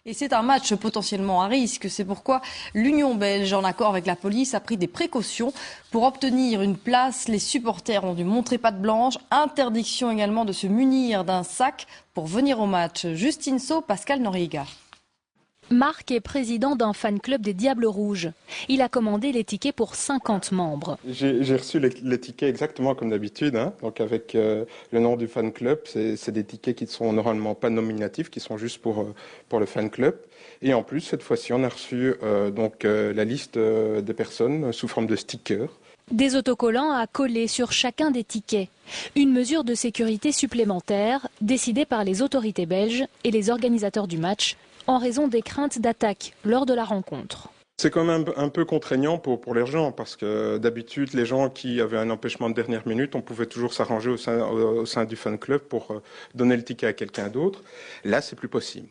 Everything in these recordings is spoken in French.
Et c'est un match potentiellement à risque. C'est pourquoi l'Union belge, en accord avec la police, a pris des précautions pour obtenir une place. Les supporters ont dû montrer patte blanche. Interdiction également de se munir d'un sac pour venir au match. Justine Sau, Pascal Noriega. Marc est président d'un fan club des Diables Rouges. Il a commandé les tickets pour 50 membres. J'ai reçu les tickets exactement comme d'habitude, donc avec le nom du fan club. C'est des tickets qui ne sont normalement pas nominatifs, qui sont juste pour le fan club. Et en plus, cette fois-ci, on a reçu la liste des personnes sous forme de stickers. Des autocollants à coller sur chacun des tickets. Une mesure de sécurité supplémentaire décidée par les autorités belges et les organisateurs du match, en raison des craintes d'attaque lors de la rencontre. C'est quand même un peu contraignant pour les gens parce que d'habitude, les gens qui avaient un empêchement de dernière minute, on pouvait toujours s'arranger au sein du fan club pour donner le ticket à quelqu'un d'autre. Là, c'est plus possible.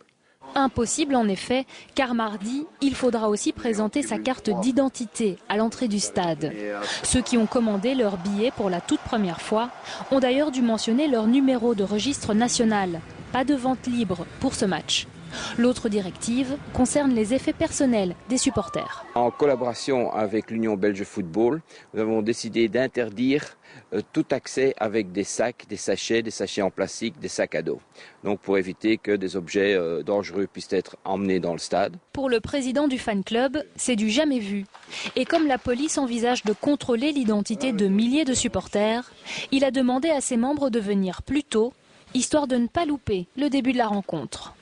Impossible en effet, car mardi, il faudra aussi présenter sa carte d'identité à l'entrée du stade. Ceux qui ont commandé leur billet pour la toute première fois ont d'ailleurs dû mentionner leur numéro de registre national. Pas de vente libre pour ce match. L'autre directive concerne les effets personnels des supporters. En collaboration avec l'Union belge football, nous avons décidé d'interdire tout accès avec des sacs, des sachets en plastique, des sacs à dos. Donc pour éviter que des objets dangereux puissent être emmenés dans le stade. Pour le président du fan club, c'est du jamais vu. Et comme la police envisage de contrôler l'identité de milliers de supporters, il a demandé à ses membres de venir plus tôt, histoire de ne pas louper le début de la rencontre.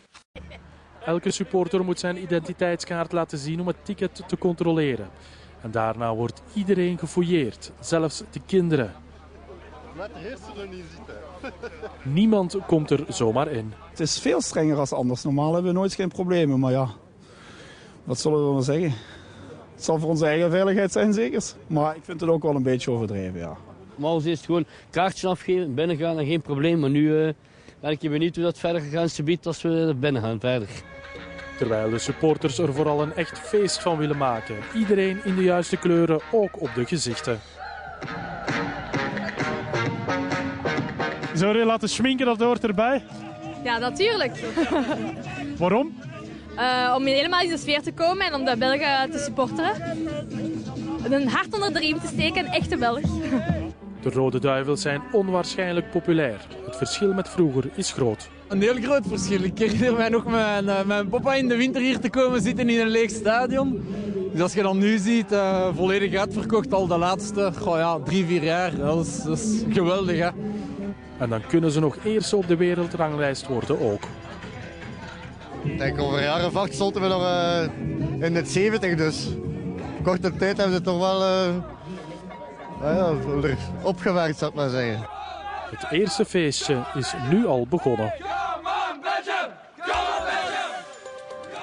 Elke supporter moet zijn identiteitskaart laten zien om het ticket te controleren. En daarna wordt iedereen gefouilleerd, zelfs de kinderen. Niemand komt er zomaar in. Het is veel strenger dan anders. Normaal hebben we nooit geen problemen, maar ja, wat zullen we maar zeggen? Het zal voor onze eigen veiligheid zijn zeker, maar ik vind het ook wel een beetje overdreven, ja. Normaal is het gewoon kaartjes afgeven, binnen gaan en geen probleem, maar nu ben ik benieuwd hoe dat verder gegaan is als we binnen gaan verder. Terwijl de supporters er vooral een echt feest van willen maken. Iedereen in de juiste kleuren, ook op de gezichten. Zou je laten schminken, dat hoort erbij? Ja, natuurlijk. Waarom? Om helemaal in de sfeer te komen en om de Belgen te supporteren. Een hart onder de riem te steken, een echte Belg. De Rode Duivels zijn onwaarschijnlijk populair. Het verschil met vroeger is groot. Een heel groot verschil. Ik herinner mij nog mijn papa in de winter hier te komen zitten in een leeg stadion. Dus als je dan nu ziet, volledig uitverkocht al de laatste 3-4 jaar. Dat is geweldig, hè. En dan kunnen ze nog eerst op de wereldranglijst worden ook. Ik denk over een jaar of 8 stonden we nog in het 70, dus korte tijd hebben ze toch wel opgewerkt, zou ik maar zeggen. Het eerste feestje is nu al begonnen.